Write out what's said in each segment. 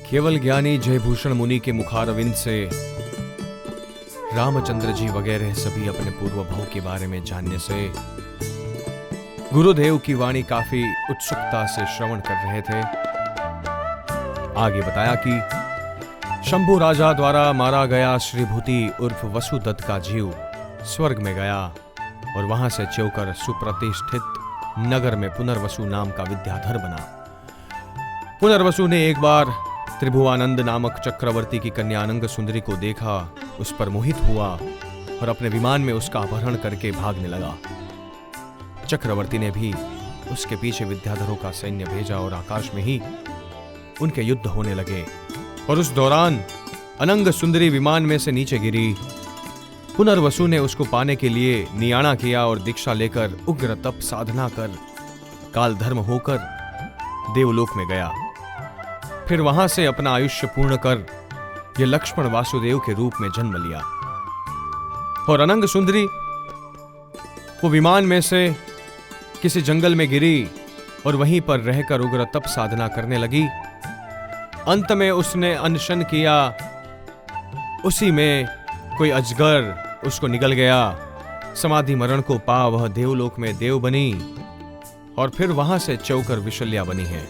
केवल ज्ञानी जयभूषण मुनि के मुखारविंद से रामचंद्र जी वगैरह सभी अपने पूर्व भव के बारे में जानने से गुरुदेव की वाणी काफी उत्सुकता से श्रवण कर रहे थे। आगे बताया कि शंभु राजा द्वारा मारा गया श्रीभूति उर्फ वसुदत्त का जीव स्वर्ग में गया और वहां से च्योकर सुप्रतिष्ठित नगर में पुनर्वसु नाम का विद्याधर बना। पुनर्वसु ने एक बार त्रिभुवानंद नामक चक्रवर्ती की कन्या अनंग सुंदरी को देखा, उस पर मोहित हुआ और अपने विमान में उसका अपहरण करके भागने लगा। चक्रवर्ती ने भी उसके पीछे विद्याधरों का सैन्य भेजा और आकाश में ही उनके युद्ध होने लगे और उस दौरान अनंग सुंदरी विमान में से नीचे गिरी। पुनर्वसु ने उसको पाने के लिए नियाणा किया और दीक्षा लेकर उग्र तप साधना कर काल धर्म होकर देवलोक में गया। फिर वहां से अपना आयुष्य पूर्ण कर यह लक्ष्मण वासुदेव के रूप में जन्म लिया और अनंग सुंदरी वो विमान में से किसी जंगल में गिरी और वहीं पर रहकर उग्र तप साधना करने लगी। अंत में उसने अनशन किया, उसी में कोई अजगर उसको निगल गया। समाधि मरण को पा वह देवलोक में देव बनी और फिर वहां से च्योकर विशल्या बनी है।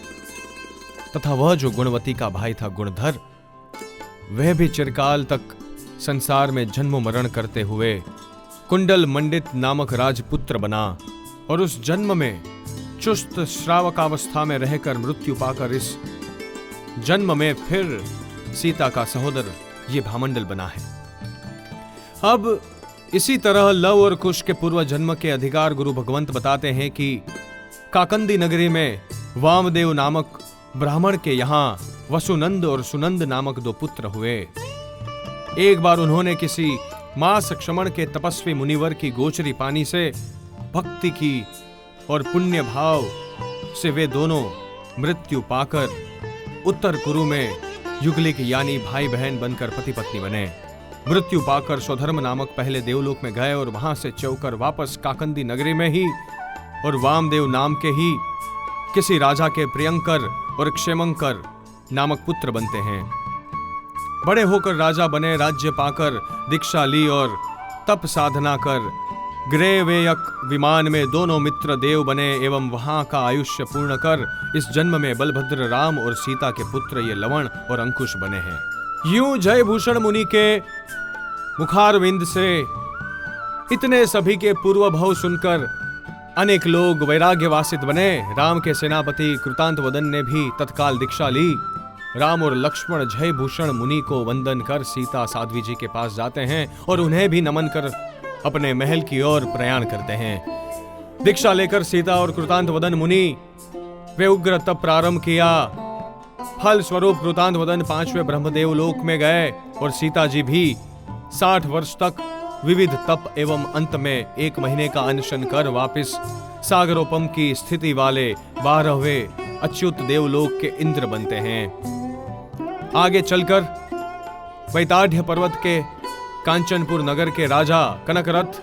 तथा वह जो गुणवती का भाई था गुणधर, वह भी चिरकाल तक संसार में जन्म मरण करते हुए कुंडल मंडित नामक राजपुत्र बना और उस जन्म में चुस्त श्रावकावस्था में रहकर मृत्यु पाकर इस जन्म में फिर सीता का सहोदर ये भामंडल बना है। अब इसी तरह लव और कुश के पूर्व जन्म के अधिकार गुरु भगवंत बताते हैं कि काकंदी नगरी में वामदेव नामक ब्राह्मण के यहां वसुनंद और सुनंद नामक दो पुत्र हुए। एक बार उन्होंने किसी मास क्षमण के तपस्वी मुनिवर की गोचरी पानी से भक्ति की और पुण्य भाव से वे दोनों मृत्यु पाकर उत्तर कुरु में युगलिक यानी भाई बहन बनकर पति पत्नी बने। मृत्यु पाकर स्वधर्म नामक पहले देवलोक में गए और वहां से च्योकर वापस काकंदी नगरी में ही और वामदेव नाम के ही किसी राजा के प्रियंकर और क्षेमंकर नामक पुत्र बनते हैं। बड़े होकर राजा बने, राज्य पाकर दीक्षा ली और तप साधना कर ग्रेवेयक विमान में दोनों मित्र देव बने एवं वहां का आयुष्य पूर्ण कर इस जन्म में बलभद्र राम और सीता के पुत्र ये लवण और अंकुश बने हैं। यूं जयभूषण मुनि के मुखारविंद से इतने सभी के पूर्व भव सुनकर अनेक लोग वैराग्यवासित बने। राम के सेनापति कृतांतवदन ने भी तत्काल दीक्षा ली। राम और लक्ष्मण जयभूषण मुनि को वंदन कर सीता साध्वी जी के पास जाते हैं और उन्हें भी नमन कर अपने महल की ओर प्रयाण करते हैं। दीक्षा लेकर सीता और कृतांतवदन मुनि वे उग्र तप प्रारंभ किया। फल स्वरूप कृतांतवदन 5वें ब्रह्मदेव लोक में गए और सीता जी भी 60 वर्ष तक विविध तप एवं अंत में 1 महीने का अनशन कर वापस सागरोपम की स्थिति वाले 12वें अच्युत देवलोक के इंद्र बनते हैं। आगे चलकर वैताढ़्य पर्वत के कांचनपुर नगर के राजा कनकरथ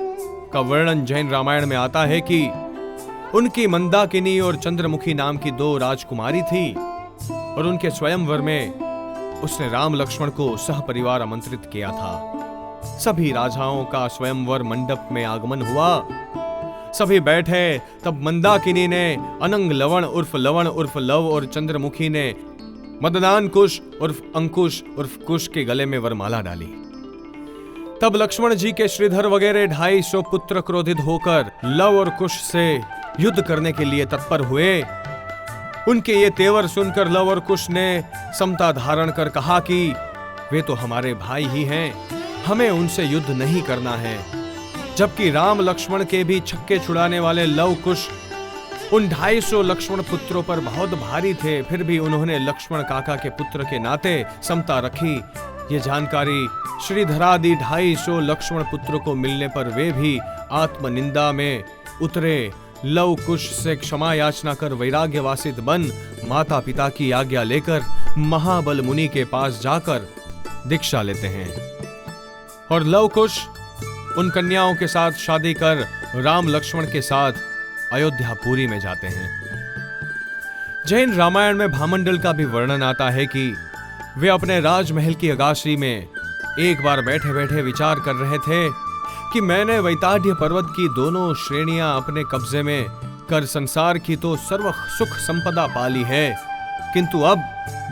का वर्णन जैन रामायण में आता है कि उनकी मंदाकिनी और चंद्रमुखी नाम की 2 राजकुमारी थी और उनके स्वयंवर में उसने राम लक्ष्मण को सहपरिवार आमंत्रित किया था। सभी राजाओं का स्वयंवर मंडप में आगमन हुआ। सभी बैठे, तब मंदाकिनी ने अनंग लवण उर्फ लव और चंद्रमुखी ने मदनान कुश उर्फ अंकुश उर्फ कुश के गले में वरमाला डाली। तब लक्ष्मण जी के श्रीधर वगैरह 250 पुत्र क्रोधित होकर लव और कुश से युद्ध करने के लिए तत्पर हुए। उनके ये तेवर सुनकर लव और कुश ने समता धारण कर कहा कि वे तो हमारे भाई ही हैं, हमें उनसे युद्ध नहीं करना है। जबकि राम लक्ष्मण के भी छक्के छुड़ाने वाले लव कुश उन 250 लक्ष्मण पुत्रों पर बहुत भारी थे, फिर भी उन्होंने लक्ष्मण काका के पुत्र के नाते समता रखी। ये जानकारी श्रीधरादि 250 लक्ष्मण पुत्रों को मिलने पर वे भी आत्मनिंदा में उतरे। लव कुश से क्षमा याचना कर वैराग्यवासित बन माता पिता की आज्ञा लेकर महाबल मुनि के पास जाकर दीक्षा लेते हैं और लव कुश उन कन्याओं के साथ शादी कर राम लक्ष्मण के साथ अयोध्यापुरी में जाते हैं। जैन रामायण में भामंडल का भी वर्णन आता है कि वे अपने राजमहल की अगाशी में एक बार बैठे बैठे विचार कर रहे थे कि मैंने वैताढ़्य पर्वत की दोनों श्रेणियां अपने कब्जे में कर संसार की तो सर्व सुख संपदा पाली है, किंतु अब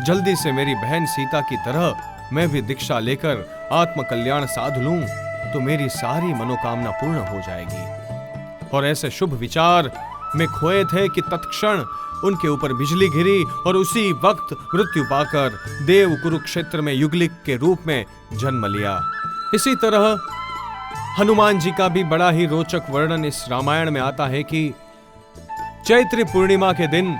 जल्दी से मेरी बहन सीता की तरह मैं भी दीक्षा लेकर आत्म कल्याण साध लूं तो मेरी सारी मनोकामना पूर्ण हो जाएगी। और ऐसे शुभ विचार में खोए थे कि तत्क्षण उनके ऊपर बिजली गिरी और उसी वक्त मृत्यु पाकर देव कुरुक्षेत्र में युगलिक के रूप में जन्म लिया। इसी तरह हनुमान जी का भी बड़ा ही रोचक वर्णन इस रामायण में आता है कि चैत्र पूर्णिमा के दिन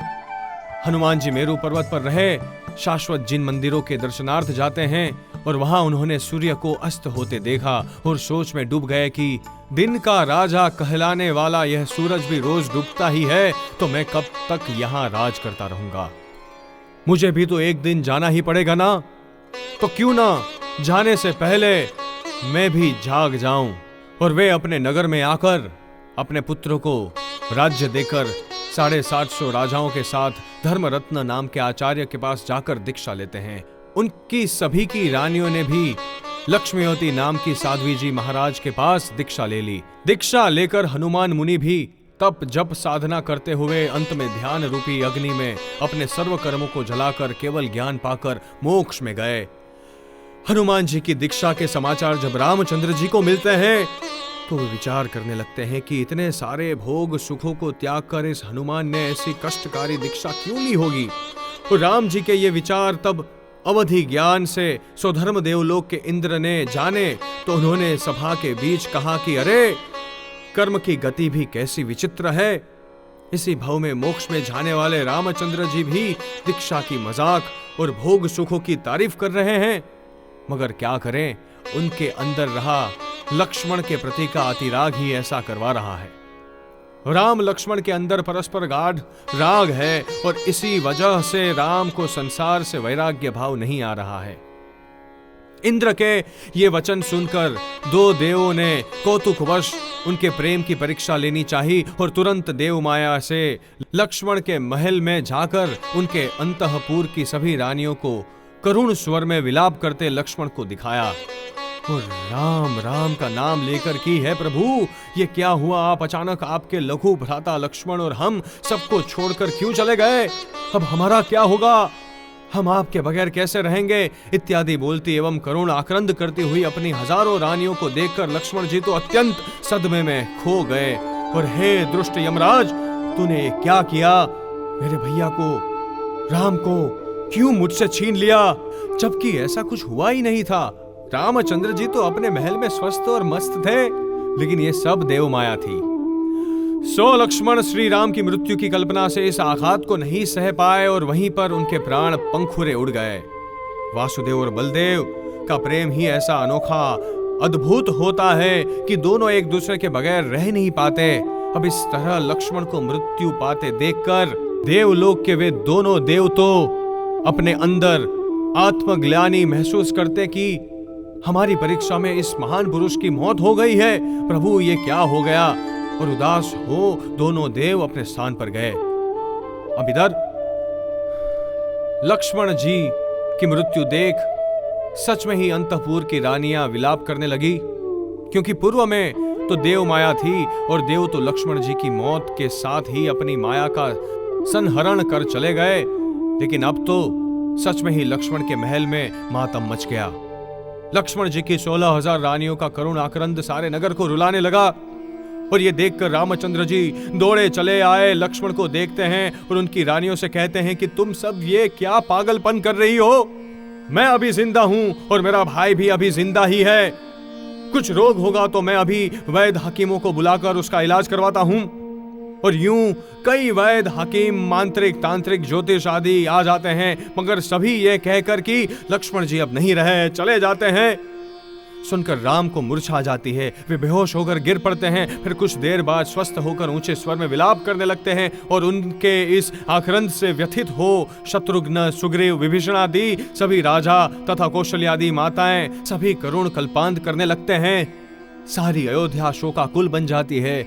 हनुमान जी मेरू पर्वत पर रहे, शाश्वत जिन मंदिरों के दर्शनार्थ जाते हैं और वहां उन्होंने सूर्य को अस्त होते देखा और सोच में डूब गए कि दिन का राजा कहलाने वाला यह सूरज भी रोज डूबता ही है, तो मैं कब तक यहां राज करता रहूंगा। मुझे भी तो एक दिन जाना ही पड़ेगा ना, तो क्यों ना जाने से पहले मैं भी जाग जाऊं। और वे अपने नगर में आकर अपने पुत्रों को राज्य देकर 750 राजाओं के साथ धर्मरत्न नाम के आचार्य के पास जाकर दीक्षा लेते हैं। उनकी सभी की रानियों ने भी लक्ष्मीवती नाम की साध्वी जी महाराज के पास दीक्षा ले ली। दीक्षा लेकर हनुमान मुनि भी तप जप साधना करते हुए अंत में ध्यान रूपी अग्नि में अपने सर्व कर्मों को जलाकर केवल ज्ञान पाकर मोक्ष में गए। हनुमान जी की दीक्षा के समाचार जब रामचंद्र जी को मिलते हैं तो वे विचार करने लगते हैं कि इतने सारे भोग सुखों को त्याग कर इस हनुमान ने ऐसी कष्टकारी दीक्षा क्यों ली होगी। और राम जी के ये विचार तब अवधि ज्ञान से स्वधर्म देवलोक के इंद्र ने जाने तो उन्होंने सभा के बीच कहा कि अरे, कर्म की गति भी कैसी विचित्र है। इसी भव में मोक्ष में जाने वाले रामचंद्र जी भी दीक्षा की मजाक और भोग सुखों की तारीफ कर रहे हैं, मगर क्या करें, उनके अंदर रहा लक्ष्मण के प्रति का अतिराग ही ऐसा करवा रहा है। राम लक्ष्मण के अंदर परस्पर गाढ़ राग है और इसी वजह से राम को संसार से वैराग्य भाव नहीं आ रहा है। इंद्र के ये वचन सुनकर दो देवों ने कौतुकवश उनके प्रेम की परीक्षा लेनी चाहिए और तुरंत देव माया से लक्ष्मण के महल में जाकर उनके अंतःपुर की सभी रानियों को करुण स्वर में विलाप करते लक्ष्मण को दिखाया और राम राम का नाम लेकर की है प्रभु, ये क्या हुआ, आप अचानक आपके लघु भ्राता लक्ष्मण और हम सबको छोड़कर क्यों चले गए, अब हमारा क्या होगा, हम आपके बगैर कैसे रहेंगे इत्यादि बोलती एवं करुण आक्रंद करती हुई अपनी हजारों रानियों को देखकर लक्ष्मण जी तो अत्यंत सदमे में खो गए। और हे दुष्ट यमराज, तूने क्या किया, मेरे भैया को राम को क्यों मुझसे छीन लिया, जबकि ऐसा कुछ हुआ ही नहीं था। रामचंद्र जी तो अपने महल में स्वस्थ और मस्त थे, लेकिन ये सब देव माया थी। सो लक्ष्मण श्री राम की मृत्यु की कल्पना से इस आघात को नहीं सह पाए और वहीं पर उनके प्राण पंखुरे उड़ गए। वासुदेव और बलदेव का प्रेम ही ऐसा अनोखा अद्भुत होता है कि दोनों एक दूसरे के बगैर रह नहीं पाते। अब इस तरह लक्ष्मण को मृत्यु पाते देखकर देवलोक के वे दोनों देव तो अपने अंदर आत्मग्लानि महसूस करते कि हमारी परीक्षा में इस महान पुरुष की मौत हो गई है, प्रभु ये क्या हो गया, और उदास हो दोनों देव अपने स्थान पर गए। अब इधर लक्ष्मण जी की मृत्यु देख सच में ही अंतःपुर की रानियां विलाप करने लगी, क्योंकि पूर्व में तो देव माया थी और देव तो लक्ष्मण जी की मौत के साथ ही अपनी माया का संहरण कर चले गए, लेकिन अब तो सच में ही लक्ष्मण के महल में मातम मच गया। लक्ष्मण जी की 16,000 रानियों का करुण आक्रंद सारे नगर को रुलाने लगा और ये देखकर रामचंद्र जी दौड़े चले आए, लक्ष्मण को देखते हैं और उनकी रानियों से कहते हैं कि तुम सब ये क्या पागलपन कर रही हो, मैं अभी जिंदा हूं और मेरा भाई भी अभी जिंदा ही है, कुछ रोग होगा तो मैं अभी वैद्य हकीमों को बुलाकर उसका इलाज करवाता हूं। और यूं कई वैद्य, हकीम, मांत्रिक, तांत्रिक, ज्योतिष आदि आ जाते हैं, मगर सभी ये कहकर कि लक्ष्मण जी अब नहीं रहे, चले जाते हैं। सुनकर राम को मूर्छा आ जाती है। वे बेहोश होकर गिर पड़ते हैं। फिर कुछ देर बाद स्वस्थ होकर ऊंचे स्वर में विलाप करने लगते हैं और उनके इस आक्रांत से व्यथित हो शत्रुघ्न, सुग्रीव, विभीषण आदि सभी राजा तथा कौशल्यादि माताएं सभी करुण कल्पांत करने लगते हैं। सारी अयोध्या शोकाकुल बन जाती है।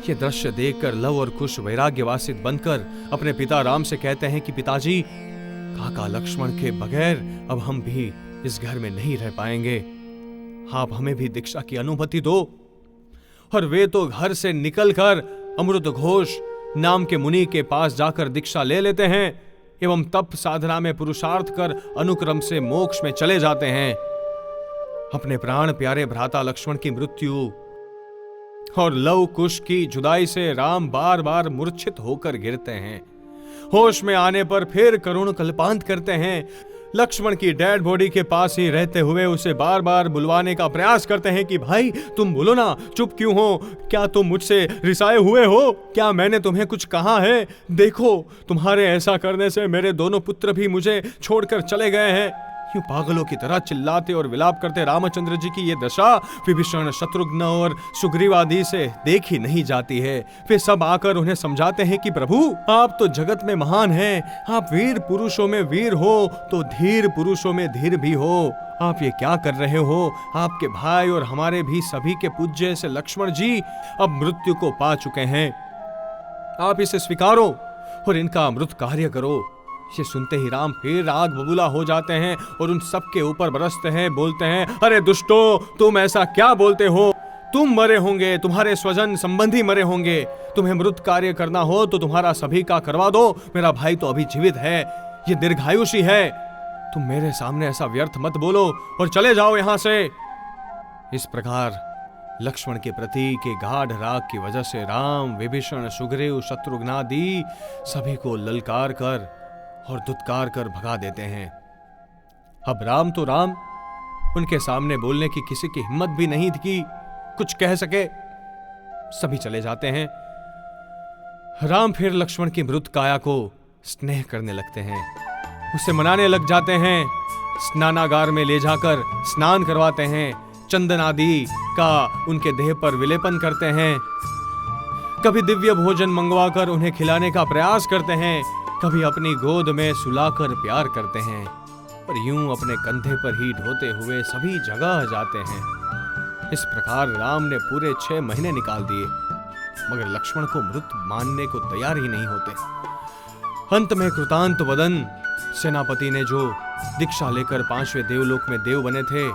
ये दृश्य देखकर लव और कुश वैराग्यवासित बनकर अपने पिता राम से कहते हैं कि पिताजी, काका लक्ष्मण के बगैर अब हम भी इस घर में नहीं रह पाएंगे। आप हमें भी दीक्षा की अनुमति दो। और वे तो घर से निकलकर अमृत घोष नाम के मुनि के पास जाकर दीक्षा ले लेते हैं एवं तप साधना में पुरुषार्थ कर अनुक्रम से मोक्ष में चले जाते हैं। अपने प्राण प्यारे भ्राता लक्ष्मण की मृत्यु और लव कुश की जुदाई से राम बार बार मूर्छित होकर गिरते हैं। होश में आने पर फिर करुण कल्पांत करते हैं। लक्ष्मण की डेड बॉडी के पास ही रहते हुए उसे बार बार बुलवाने का प्रयास करते हैं कि भाई तुम बोलो ना, चुप क्यों हो? क्या तुम मुझसे रिसाए हुए हो? क्या मैंने तुम्हें कुछ कहा है? देखो, तुम्हारे ऐसा करने से मेरे दोनों पुत्र भी मुझे छोड़कर चले गए हैं। यूं पागलों की तरह चिल्लाते और विलाप करते रामचंद्र जी की ये दशा विभीषण, शत्रुघ्न और सुग्रीव आदि से देखी नहीं जाती है। वे सब आकर उन्हें समझाते हैं कि प्रभु, आप तो जगत में महान हैं। आप वीर पुरुषों में वीर हो तो धीर पुरुषों में धीर भी हो। आप ये क्या कर रहे हो? आपके भाई और हमारे भी सभी के पूज्य से लक्ष्मण जी अब मृत्यु को पा चुके हैं। आप इसे स्वीकारो और इनका अमृत कार्य करो। ये सुनते ही राम फिर आग बबूला हो जाते हैं और उन सब के ऊपर बरसते हैं, बोलते हैं, अरे दुष्टो, तुम ऐसा क्या बोलते हो? तुम मरे होंगे, तुम्हारे स्वजन संबंधी मरे होंगे। तुम्हें मृत कार्य करना हो तो तुम्हारा सभी का करवा दो। मेरा भाई तो अभी जीवित है, ये दीर्घायुषी है। तुम मेरे सामने ऐसा व्यर्थ मत बोलो और चले जाओ यहां से। इस प्रकार लक्ष्मण के प्रति के गाढ़ राग की वजह से राम, विभीषण, सुग्रीव, शत्रुघ्नादि सभी को ललकार कर और दुत्कार कर भगा देते हैं। अब राम तो राम, उनके सामने बोलने की किसी की हिम्मत भी नहीं थी कि कुछ कह सके। सभी चले जाते हैं। राम फिर लक्ष्मण की मृत काया को स्नेह करने लगते हैं, उसे मनाने लग जाते हैं। स्नानागार में ले जाकर स्नान करवाते हैं, चंदन आदि का उनके देह पर विलेपन करते हैं। कभी दिव्य भोजन मंगवाकर उन्हें खिलाने का प्रयास करते हैं, कभी अपनी गोद में सुलाकर प्यार करते हैं और यूं अपने कंधे पर ही ढोते हुए सभी जगह जाते हैं। इस प्रकार राम ने पूरे 6 महीने निकाल दिए, मगर लक्ष्मण को मृत मानने को तैयार ही नहीं होते। अंत में कृतांत वदन सेनापति ने, जो दीक्षा लेकर 5वें देवलोक में देव बने थे,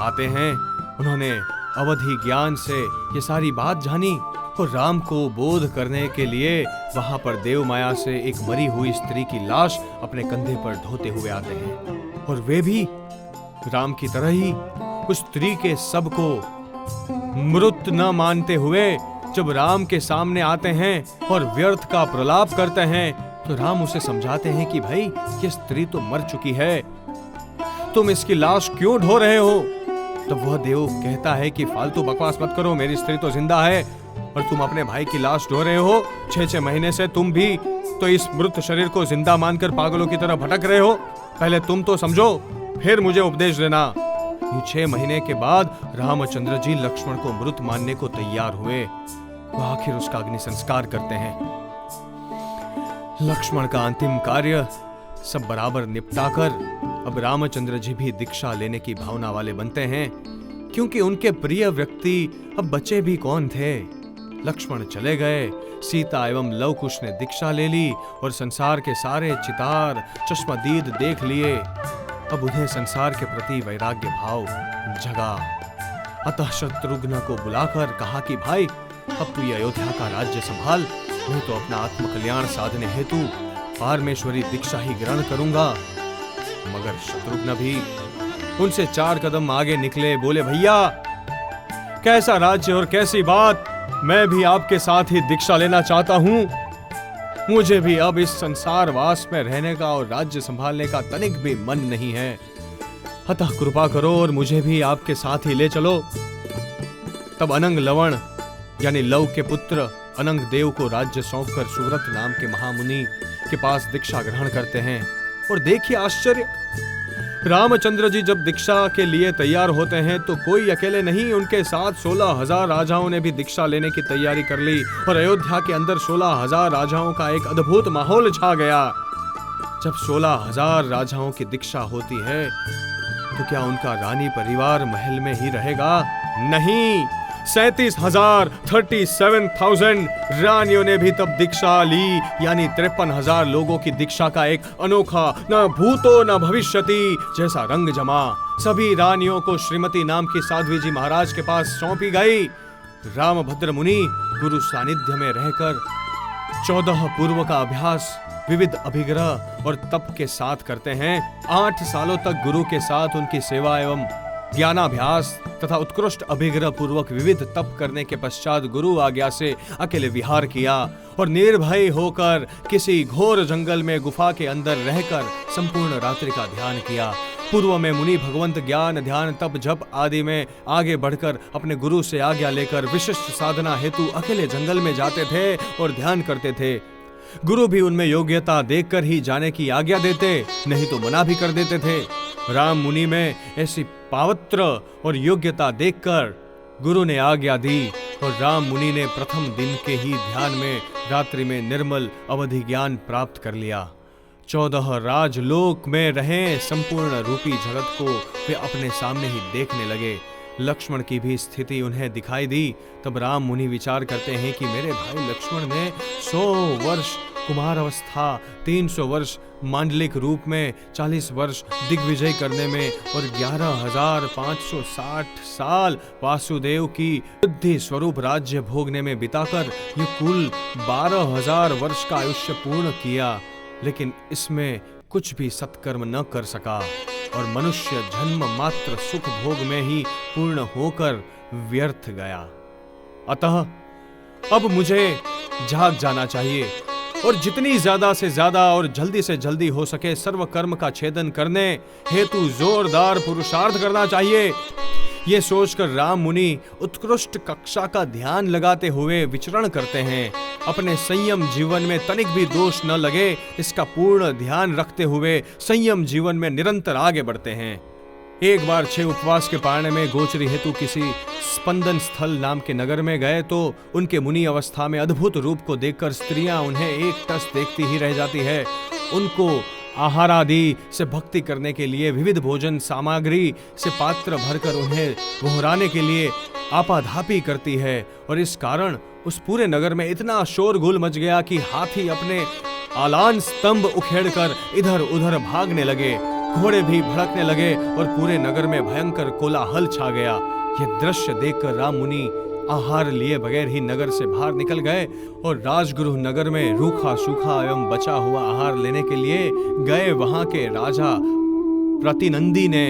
आते हैं। उन्होंने अवधि ज्ञान से ये सारी बात जानी और राम को बोध करने के लिए वहां पर देव माया से एक मरी हुई स्त्री की लाश अपने कंधे पर ढोते हुए आते हैं। और वे भी राम की तरह ही उस स्त्री के सब को मृत न मानते हुए जब राम के सामने आते हैं और व्यर्थ का प्रलाप करते हैं, तो राम उसे समझाते हैं कि भाई, ये स्त्री तो मर चुकी है, तुम इसकी लाश क्यों ढो रहे हो? तब वह देव कहता है कि फालतू बकवास मत करो, मेरी स्त्री तो जिंदा है और तुम अपने भाई की लाश ढो रहे हो। 6 महीने से तुम भी तो इस मृत शरीर को जिंदा मानकर पागलों की तरह भटक रहे हो। पहले तुम तो समझो, फिर मुझे उपदेश देना। यूं 6 महीने के बाद रामचंद्र जी लक्ष्मण को मृत मानने को तैयार हुए। वह आखिर उसका अग्नि संस्कार करते हैं। लक्ष्मण का अंतिम कार्य सब बराबर निपटाकर अब रामचंद्र जी भी दीक्षा लेने की भावना वाले बनते हैं, क्योंकि उनके प्रिय व्यक्ति अब बचे भी कौन थे। लक्ष्मण चले गए, सीता एवं लव कुश ने दीक्षा ले ली और संसार के सारे चितार चश्मदीद देख लिए। अब उन्हें संसार के प्रति वैराग्य भाव जगा। अतः शत्रुघ्न को बुलाकर कहा कि भाई, अब तू ये अयोध्या का राज्य संभाल, मैं तो अपना आत्मकल्याण साधने हेतु पारमेश्वरी दीक्षा ही ग्रहण करूंगा। मगर शत्रुघ्न भी उनसे 4 कदम आगे निकले, बोले, भैया कैसा राज्य और कैसी बात, मैं भी आपके साथ ही दीक्षा लेना चाहता हूं। मुझे भी अब इस संसार वास में रहने का और राज्य संभालने का तनिक भी मन नहीं है। अतः कृपा करो और मुझे भी आपके साथ ही ले चलो। तब अनंग लवण यानी लव के पुत्र अनंग देव को राज्य सौंपकर सुव्रत नाम के महामुनि के पास दीक्षा ग्रहण करते हैं। और देखिए आश्चर्य, रामचंद्र जी जब दीक्षा के लिए तैयार होते हैं तो कोई अकेले नहीं, उनके साथ 16,000 राजाओं ने भी दीक्षा लेने की तैयारी कर ली। और अयोध्या के अंदर 16,000 राजाओं का एक अद्भुत माहौल छा गया। जब 16,000 राजाओं की दीक्षा होती है तो क्या उनका रानी परिवार महल में ही रहेगा? नहीं, 37,000 रानियों ने भी तब दीक्षा ली, यानी 53,000 लोगों की दीक्षा का एक अनोखा न भूतो न भविष्यति जैसा रंग जमा। सभी रानियों को श्रीमती नाम की साध्वी जी महाराज के पास सौंपी गई। रामभद्र मुनि गुरु सानिध्य में रहकर 14 पूर्व का अभ्यास विविध अभिग्रह और तप के साथ करते हैं। 8 सालों तक गुरु के साथ उनकी सेवा एवं ज्ञानाभ्यास तथा उत्कृष्ट अभिग्रह पूर्वक विविध तप करने के पश्चात गुरु आज्ञा से अकेले विहार किया और निर्भय होकर किसी घोर जंगल में गुफा के अंदर रहकर संपूर्ण रात्रि का ध्यान किया। पूर्व में मुनि भगवंत ज्ञान ध्यान तप जप आदि में आगे बढ़कर अपने गुरु से आज्ञा लेकर विशिष्ट साधना हेतु अकेले जंगल में जाते थे और ध्यान करते थे। गुरु भी उनमें योग्यता देखकर ही जाने की आज्ञा देते, नहीं तो मना भी कर देते थे। राम मुनि में ऐसी पावत्र और योग्यता देखकर गुरु ने आज्ञा दी और राम मुनि ने प्रथम दिन के ही ध्यान में रात्रि में निर्मल अवधि ज्ञान प्राप्त कर लिया। 14 राजलोक में रहे संपूर्ण रूपी जगत को वे अपने सामने ही देखने लगे। लक्ष्मण की भी स्थिति उन्हें दिखाई दी। तब राम मुनि विचार करते हैं कि मेरे भाई लक्ष्मण ने 100 वर्ष कुमार अवस्था, 300 वर्ष मांडलिक रूप में, 40 वर्ष दिग्विजय करने में और 11,560 साल वासुदेव की बुद्धि स्वरूप राज्य भोगने में बिताकर ये कुल 12,000 वर्ष का आयुष्य पूर्ण किया, लेकिन इसमें कुछ भी सत्कर्म न कर सका और मनुष्य जन्म मात्र सुख भोग में ही पूर्ण होकर व्यर्थ गया। अतः अब मुझे जाग जाना चाहिए और जितनी ज्यादा से ज्यादा और जल्दी से जल्दी हो सके सर्व कर्म का छेदन करने हेतु जोरदार पुरुषार्थ करना चाहिए। ये सोचकर राम मुनि उत्कृष्ट कक्षा का ध्यान लगाते हुए विचरण करते हैं। अपने संयम जीवन में तनिक भी दोष न लगे इसका पूर्ण ध्यान रखते हुए संयम जीवन में निरंतर आगे बढ़ते हैं। एक बार 6 उपवास के पारने में गोचरी हेतु किसी स्पंदन स्थल नाम के नगर में गए तो उनके मुनि अवस्था में अद्भुत रूप को देखकर स्त्रियां उन्हें एक टस देखती ही रह जाती है। उनको आहार आदि से भक्ति करने के लिए विविध भोजन सामग्री से पात्र भरकर उन्हें वहराने के लिए आपाधापी करती है और इस कारण उस पूरे नगर में इतना शोरगुल मच गया कि हाथी अपने आलान स्तंभ उखेड़कर इधर उधर भागने लगे, घोड़े भी भड़कने लगे और पूरे नगर में भयंकर कोलाहल छा गया। यह दृश्य देखकर राम मुनि आहार लिए बगैर ही नगर से बाहर निकल गए और राजगृह नगर में रूखा सूखा एवं बचा हुआ आहार लेने के लिए गए। वहां के राजा प्रतिनंदी ने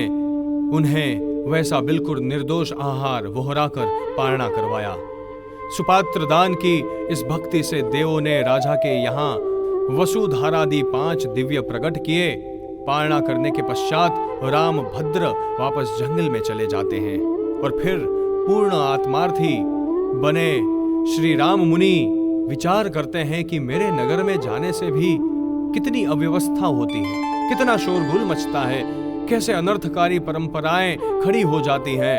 उन्हें वैसा बिल्कुल निर्दोष आहार वहराकर पारणा करवाया। सुपात्र दान की इस भक्ति से देवों ने राजा के यहाँ वसुधारादि 5 दिव्य प्रकट किए। पारणा करने के पश्चात राम भद्र वापस जंगल में चले जाते हैं और फिर पूर्ण आत्मार्थी बने श्री राम मुनि विचार करते हैं कि मेरे नगर में जाने से भी कितनी अव्यवस्था होती है, कितना शोरगुल मचता है, कैसे अनर्थकारी परंपराएं खड़ी हो जाती हैं।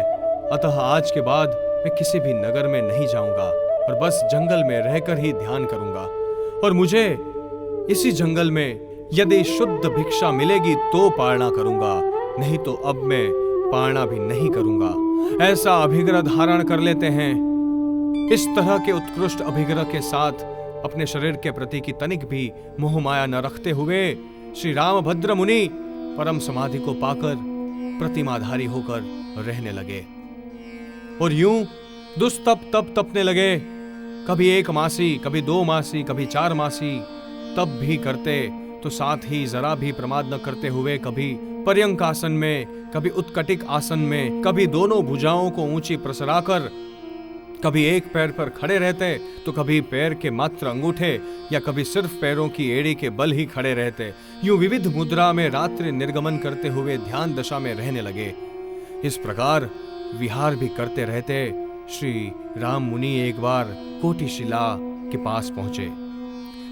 अतः आज के बाद मैं किसी भी नगर में नहीं जाऊंगा और बस जंगल में रहकर ही ध्यान करूंगा और मुझे इसी जंगल में यदि शुद्ध भिक्षा मिलेगी तो पारणा करूंगा, नहीं तो अब मैं पारणा भी नहीं करूंगा। ऐसा अभिग्रह धारण कर लेते हैं। इस तरह के उत्कृष्ट अभिग्रह के साथ अपने शरीर के प्रति की तनिक भी मोह माया न रखते हुए श्री रामभद्र मुनि परम समाधि को पाकर प्रतिमाधारी होकर रहने लगे और यूं दुस्तप तप तपने लगे। कभी 1 मासी, कभी 2 मासी, कभी 4 मासी तप भी करते तो साथ ही जरा भी प्रमाद न करते हुए कभी पर्यंक आसन में, कभी उत्कटिक आसन में, कभी दोनों भुजाओं को ऊंची प्रसराकर, कभी एक पैर पर खड़े रहते तो कभी पैर के मात्र अंगूठे या कभी सिर्फ पैरों की एड़ी के बल ही खड़े रहते। यूं विविध मुद्रा में रात्रि निर्गमन करते हुए ध्यान दशा में रहने लगे। इस प्रकार विहार भी करते रहते श्री राम मुनि एक बार कोटिशिला के पास पहुंचे।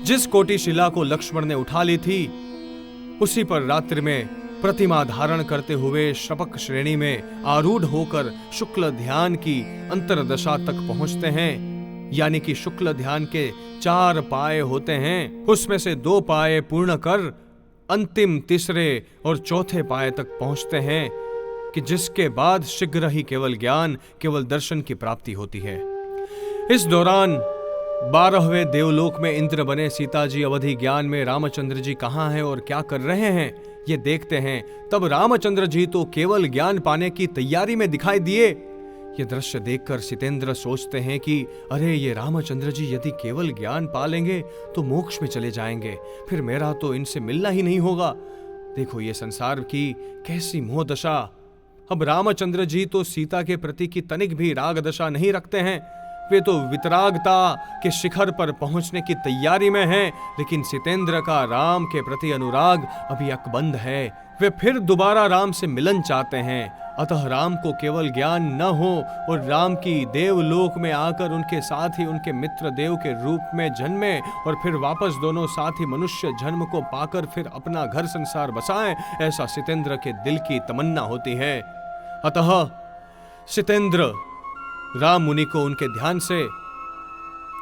जिस कोटि शिला को लक्ष्मण ने उठा ली थी, उसी पर रात्रि में प्रतिमा धारण करते हुए शपक श्रेणी में आरूढ़ होकर शुक्ल ध्यान की अंतरदशा तक पहुंचते हैं। यानी कि शुक्ल ध्यान के 4 पाए होते हैं, उसमें से 2 पाए पूर्ण कर अंतिम तीसरे और चौथे पाए तक पहुंचते हैं कि जिसके बाद शीघ्र ही केवल ज्ञान, केवल दर्शन की प्राप्ति होती है। इस दौरान 12वें देवलोक में इंद्र बने सीता जी अवधि ज्ञान में रामचंद्र जी कहाँ हैं और क्या कर रहे हैं ये देखते हैं। तब रामचंद्र जी तो केवल ज्ञान पाने की तैयारी में दिखाई दिए। ये दृश्य देखकर सितेंद्र सोचते हैं कि अरे ये रामचंद्र जी यदि केवल ज्ञान पा लेंगे तो मोक्ष में चले जाएंगे, फिर मेरा तो इनसे मिलना ही नहीं होगा। देखो ये संसार की कैसी मोह दशा। अब रामचंद्र जी तो सीता के प्रति की तनिक भी राग दशा नहीं रखते हैं, वे तो वितरागता के शिखर पर पहुंचने की तैयारी में हैं, लेकिन सितेंद्र का राम के प्रति अनुराग अभी अकबंद है। वे फिर दोबारा राम से मिलन चाहते हैं। अतः राम को केवल ज्ञान न हो और राम की देवलोक में आकर उनके साथ ही उनके मित्र देव के रूप में जन्मे और फिर वापस दोनों साथ ही मनुष्य जन्म को पाकर फिर अपना घर संसार बसाएं, ऐसा सितेंद्र के दिल की तमन्ना होती है। अतः सितेंद्र राम मुनि को उनके ध्यान से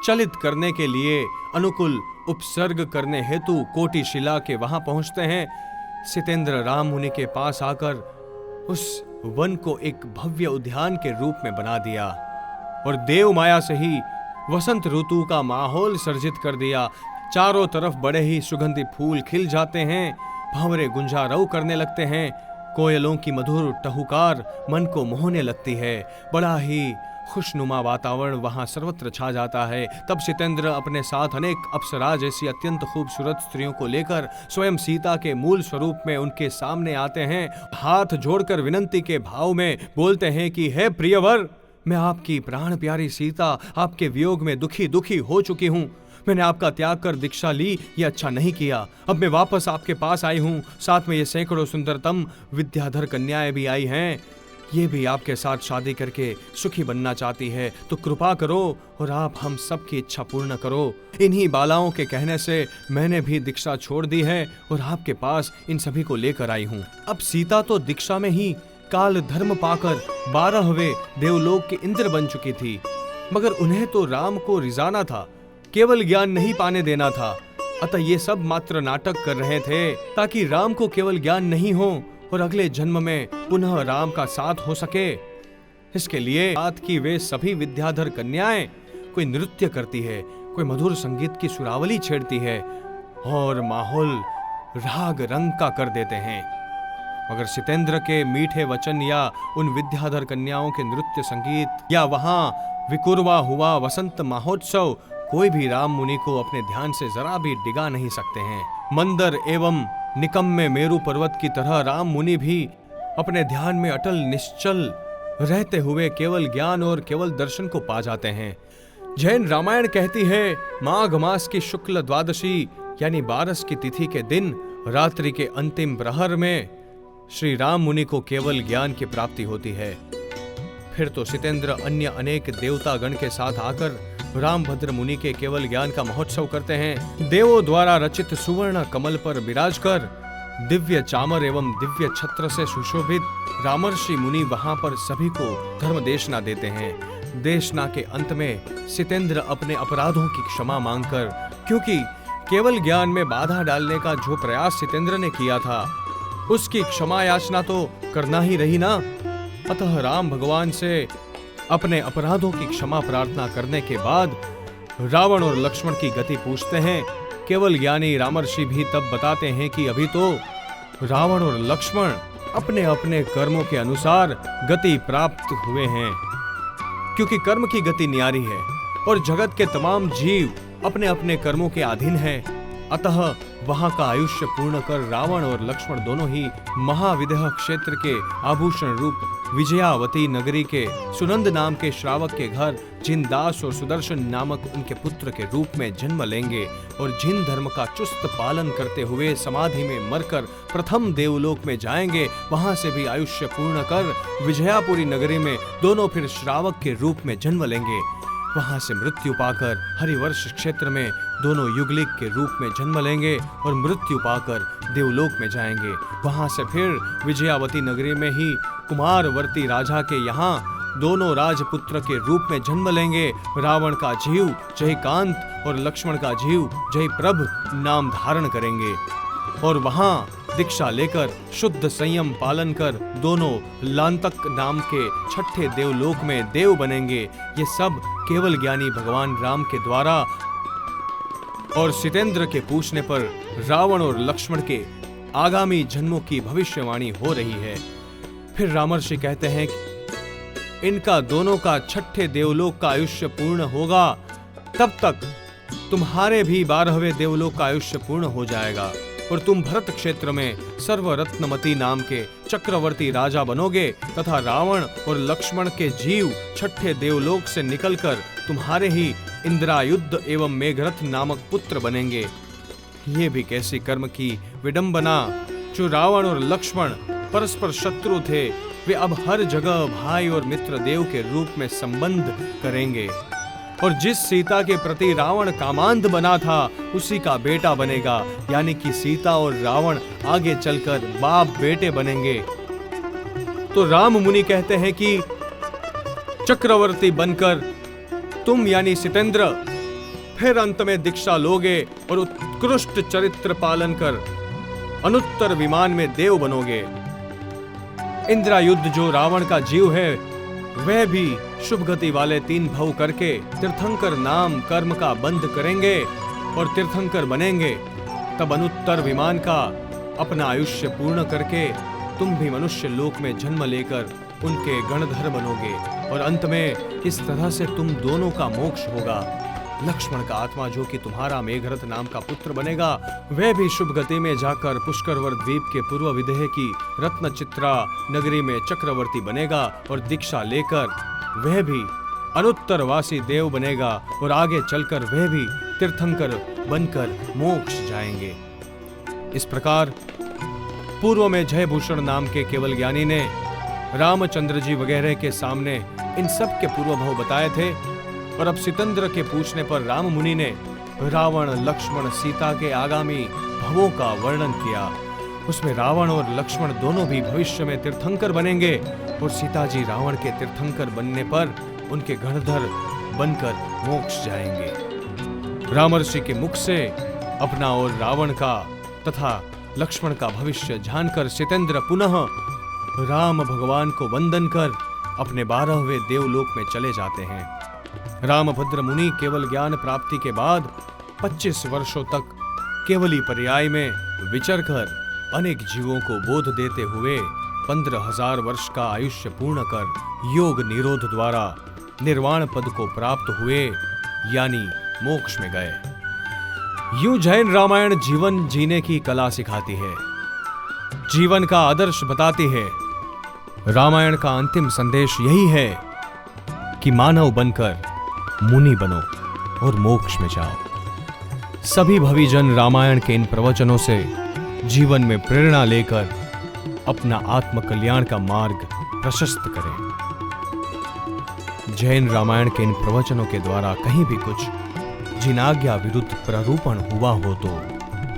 चलित करने के लिए अनुकूल उपसर्ग करने हेतु कोटि शिला के वहां पहुंचते हैं। सितेंद्र राम मुनि के पास आकर उस वन को एक भव्य उद्यान के रूप में बना दिया और देव माया से ही वसंत ऋतु का माहौल सर्जित कर दिया। चारों तरफ बड़े ही सुगंधित फूल खिल जाते हैं, भंवरे गुंजारव करने लगते हैं, कोयलों की मधुर टहुकार मन को मोहने लगती है। बड़ा ही खुशनुमा वातावरण वहां सर्वत्र छा जाता है। तब सितेंद्र अपने साथ अनेक अप्सरा जैसी अत्यंत खूबसूरत स्त्रियों को लेकर स्वयं सीता के मूल स्वरूप में उनके सामने आते हैं। हाथ जोड़कर विनंती के भाव में बोलते हैं कि हे प्रियवर, मैं आपकी प्राण प्यारी सीता आपके वियोग में दुखी दुखी हो चुकी हूँ। मैंने आपका त्याग कर दीक्षा ली, ये अच्छा नहीं किया। अब मैं वापस आपके पास आई हूँ, साथ में ये सैकड़ों सुंदरतम विद्याधर कन्याएं भी आई हैं। ये भी आपके साथ शादी करके सुखी बनना चाहती है, तो कृपा करो और आप हम सबकी इच्छा पूर्ण करो। इन्हीं बालाओं के कहने से मैंने भी दीक्षा छोड़ दी है और आपके पास इन सभी को लेकर आई हूँ। अब सीता तो दीक्षा में ही काल धर्म पाकर 12वें देवलोक के इंद्र बन चुकी थी, मगर उन्हें तो राम को रिजाना था, केवल ज्ञान नहीं पाने देना था। अतः ये सब मात्र नाटक कर रहे थे ताकि राम को केवल ज्ञान नहीं हो और अगले जन्म में पुनः राम का साथ हो सके। इसके लिए रात की वे सभी विद्याधर कन्याएं कोई नृत्य करती है, कोई मधुर संगीत की सुरावली छेड़ती है और माहौल राग रंग का कर देते हैं। मगर सितेंद्र के मीठे वचन या उन विद्याधर कन्याओं के नृत्य संगीत या वहां विकुरवा हुआ वसंत महोत्सव कोई भी राम मुनि को अपने ध्यान से जरा भी डिगा नहीं सकते हैं। मंदर एवं निकम्मे मेरु पर्वत की तरह राम मुनि भी अपने ध्यान में अटल निश्चल रहते हुए केवल ज्ञान और केवल दर्शन को पा जाते हैं। जैन रामायण कहती है माघ मास की शुक्ल द्वादशी यानी 12 की तिथि के दिन रात्रि के अंतिम प्रहर में श्री राम मुनि को केवल ज्ञान की प्राप्ति होती है। फिर तो सितेंद्र अन्य अनेक देवता गण के साथ आकर रामभद्र मुनि के केवल ज्ञान का महोत्सव करते हैं। देवों द्वारा रचित सुवर्ण कमल पर विराज कर दिव्य चामर एवं दिव्य छत्र से सुशोभित रामर्षि मुनि वहां पर सभी को धर्म देशना देते हैं। देशना के अंत में सितेंद्र अपने अपराधों की क्षमा मांगकर, क्योंकि केवल ज्ञान में बाधा डालने का जो प्रयास सितेंद्र ने किया था उसकी क्षमा याचना तो करना ही रही ना। अतः राम भगवान से अपने अपराधों की क्षमा प्रार्थना करने के बाद रावण और लक्ष्मण की गति पूछते हैं। केवल ज्ञानी रामर्षि भी तब बताते हैं कि अभी तो रावण और लक्ष्मण अपने अपने कर्मों के अनुसार गति प्राप्त हुए हैं, क्योंकि कर्म की गति न्यारी है और जगत के तमाम जीव अपने अपने कर्मों के अधीन हैं। अतः वहां का आयुष्य पूर्ण कर रावण और लक्ष्मण दोनों ही महाविदेह क्षेत्र के आभूषण रूप विजयावती नगरी के सुनंद नाम के श्रावक के घर जिनदास और सुदर्शन नामक उनके पुत्र के रूप में जन्म लेंगे और जिन धर्म का चुस्त पालन करते हुए समाधि में मरकर प्रथम देवलोक में जाएंगे, वहां से भी आयुष्य पूर्ण कर विजयापुरी नगरी में दोनों फिर श्रावक के रूप में जन्म लेंगे। वहां से मृत्यु पाकर हरिवर्ष क्षेत्र में दोनों युगलिक के रूप में जन्म लेंगे और मृत्यु पाकर देवलोक में जाएंगे। वहां से फिर विजयावती नगरी में ही कुमारवर्ती राजा के यहाँ दोनों राजपुत्र के रूप में जन्म लेंगे। रावण का जीव जयकांत और लक्ष्मण का जीव जयप्रभ नाम धारण करेंगे और वहां दीक्षा लेकर शुद्ध संयम पालन कर दोनों लांतक नाम के छठे देवलोक में देव बनेंगे। ये सब केवल ज्ञानी भगवान राम के द्वारा और सितेंद्र के पूछने पर रावण और लक्ष्मण के आगामी जन्मों की भविष्यवाणी हो रही है। फिर रामर्षि कहते हैं कि इनका दोनों का छठे देवलोक का आयुष्य पूर्ण होगा, तब तक तुम्हारे भी 12वें देवलोक का आयुष्य पूर्ण हो जाएगा और तुम भरत क्षेत्र में सर्वरत्नमती नाम के चक्रवर्ती राजा बनोगे तथा रावण और लक्ष्मण के जीव छठे देवलोक से निकलकर तुम्हारे ही इंद्रायुध एवं मेघरथ नामक पुत्र बनेंगे। ये भी कैसी कर्म की विडंबना! जो रावण और लक्ष्मण परस्पर शत्रु थे, वे अब हर जगह भाई और मित्र देव के रूप में संबंध करेंगे और जिस सीता के प्रति रावण कामांध बना था उसी का बेटा बनेगा, यानी कि सीता और रावण आगे चलकर बाप बेटे बनेंगे। तो राम मुनि कहते हैं कि चक्रवर्ती बनकर तुम यानी सितेंद्र फिर अंत में दीक्षा लोगे और उत्कृष्ट चरित्र पालन कर अनुत्तर विमान में देव बनोगे। इंद्रायुध जो रावण का जीव है, वह भी शुभ गति वाले 3 भव करके तीर्थंकर नाम कर्म का बंध करेंगे और तीर्थंकर बनेंगे। तब अनुत्तर विमान का अपना आयुष्य पूर्ण करके तुम भी मनुष्य लोक में जन्म लेकर उनके गणधर बनोगे और अंत में इस तरह से तुम दोनों का मोक्ष होगा। लक्ष्मण का आत्मा जो कि तुम्हारा मेघरथ नाम का पुत्र बनेगा, वह भी शुभ गति में जाकर पुष्करवर द्वीप के पूर्व विदेह की रत्नचित्रा नगरी में चक्रवर्ती बनेगा और दीक्षा लेकर वह भी अनुत्तरवासी देव बनेगा और आगे चलकर वह भी तीर्थंकर बनकर मोक्ष जाएंगे। इस प्रकार पूर्व में जयभूषण नाम के केवल ज्ञानी ने रामचंद्र जी वगैरह के सामने इन सब के पूर्व भव बताए थे और अब सितेंद्र के पूछने पर राम मुनि ने रावण लक्ष्मण सीता के आगामी भवों का वर्णन किया। उसमें रावण और लक्ष्मण दोनों भी भविष्य में तीर्थंकर बनेंगे और सीता जी रावण के तीर्थंकर बनने पर उनके गणधर बनकर मोक्ष जाएंगे। रामर्षि के मुख से अपना और रावण का तथा लक्ष्मण का भविष्य जानकर सितेंद्र पुनः राम भगवान को वंदन कर अपने 12वें देवलोक में चले जाते हैं। रामभद्र मुनि केवल ज्ञान प्राप्ति के बाद 25 वर्षों तक केवली पर्याय में विचर कर अनेक जीवों को बोध देते हुए 15,000 वर्ष का आयुष्य पूर्ण कर योग निरोध द्वारा निर्वाण पद को प्राप्त हुए, यानी मोक्ष में गए। यूं जैन रामायण जीवन जीने की कला सिखाती है, जीवन का आदर्श बताती है। रामायण का अंतिम संदेश यही है कि मानव बनकर मुनि बनो और मोक्ष में जाओ। सभी भविजन रामायण के इन प्रवचनों से जीवन में प्रेरणा लेकर अपना आत्म कल्याण का मार्ग प्रशस्त करें। जैन रामायण के इन प्रवचनों के द्वारा कहीं भी कुछ जिनाज्ञा विरुद्ध प्ररूपण हुआ हो तो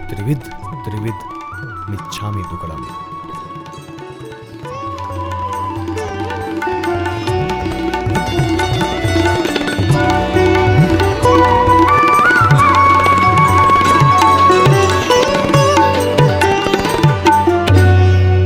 त्रिविध मिच्छामि दुक्कडम।